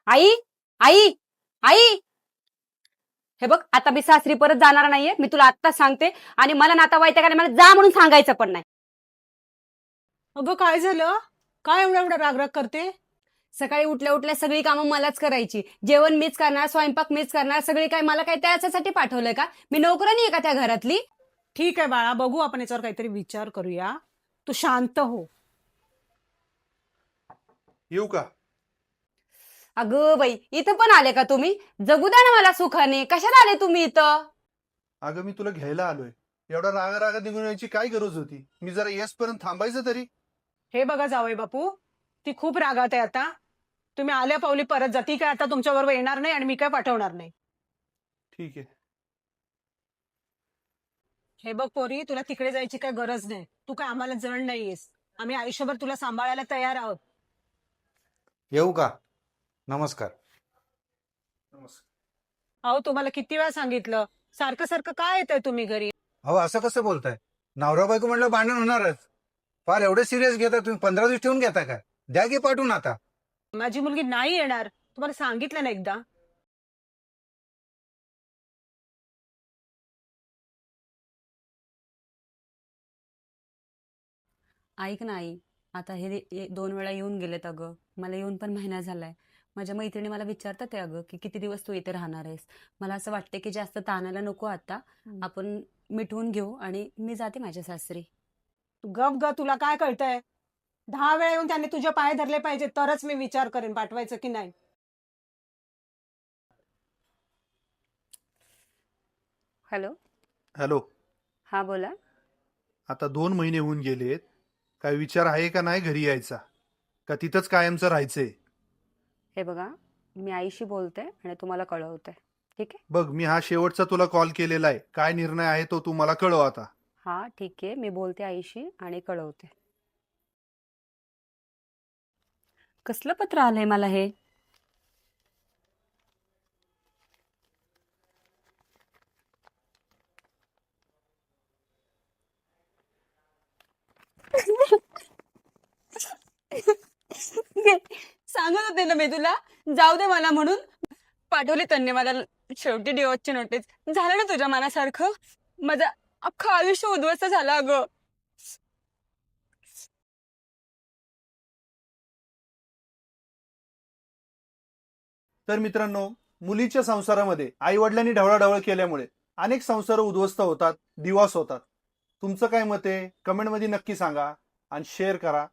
आई आई आई, हे बघ आता मी सासरी परत जाणार नाहीये, मी तुला आत्ताच सांगते. आणि मला नाता मला जा म्हणून सांगायचं पण नाही. अगं काय झालं? काय एवढा एवढा रागराग करते? सकाळी उठल्या उठल्या सगळी कामं मलाच करायची. जेवण मीच करणार, स्वयंपाक मीच करणार, सगळी काय मला काय त्याच्यासाठी पाठवलंय का? मी नोकरानी आहे का त्या घरातली? ठीक आहे बाळा, बघू आपण याच्यावर काहीतरी विचार करूया. तू शांत हो. येऊ का? अगं बाई, इथं पण आले का तुम्ही? जगू द्या ना मला सुखाने. कशाला आले तुम्ही इथं? अगं मी तुला घ्यायला आलोय. एवढा रागा निघून यायची काय गरज होती? मी जरा येसपर्यंत थांबायचं तरी. हे बघा जावई बापू, ती खूप रागात आहे आता. तुम्ही आल्या पावली परत जा. ती काय आता तुमच्या बरोबर येणार नाही आणि मी काय पाठवणार नाही. ठीक आहे. हे बघ पोरी, तुला तिकडे जायची काय गरज नाही. तू काय आम्हाला जण नाहीयेस. आम्ही आयुष्यभर तुला सांभाळायला तयार आहोत. येऊ का? नमस्कार. नमस्कार. अहो तुम्हाला किती वेळा सांगितलं, सारखं सारखं काय येतंय तुम्ही घरी? अहो असं कसं बोलताय? नवरा बायको म्हणलं भांडण होणारच. फार एवढे सिरियस घेता तुम्ही? 15 दिवस ठेवून घेता का? द्या की पाठवून आता. माझी मुलगी नाही येणार, तुम्हाला सांगितलं ना एकदा. ऐक ना आई, आता हे 2 वेळा येऊन गेलेत अगं. मला येऊन पण महिना झालाय. माझ्या मैत्रिणी मला विचारतात आहे अगं की किती दिवस तू इथे राहणार आहेस. मला असं वाटते की जास्त ताणायला नको आता. आपण मिटवून घेऊ आणि मी जाते माझ्या सासरी. तू गप ग, तुला काय कळतंय? 10 वेळा येऊन त्यांनी तुझे पाय धरले पाहिजे तरच मी विचार करेन पाठवायचं की नाही. हॅलो. हॅलो. हा बोला. आता 2 महिने होऊन गेलेत. काय विचार आहे का नाही घरी यायचा? का तिथंच कायमचं राहायचंय? हे बघा, मी आईशी बोलते आणि तुम्हाला कळवते. ठीक आहे? बघ, मी हा शेवटचा तुला कॉल केलेला आहे. काय निर्णय आहे तो तू मला कळव आता. हा ठीक आहे, मी बोलते आईशी आणि कळवते. कसलं पत्र आलंय मला हे? सांगत होते ना मी तुला, जाऊ दे मला म्हणून. पाठवली त्यांनी मला शेवटी डिवोर्सची नोटीस. झालं ना तुझ्या मनासारखं? माझं अख्खं आयुष्य उद्ध्वस्त झालं अगं. तर मित्रांनो, मुलीच्या संसारामध्ये आई वडिलांनी ढवळाढवळ केल्यामुळे अनेक संसार उद्ध्वस्त होतात, दिवस होतात. तुमचं काय मत आहे? कमेंटमध्ये नक्की सांगा आणि शेअर करा.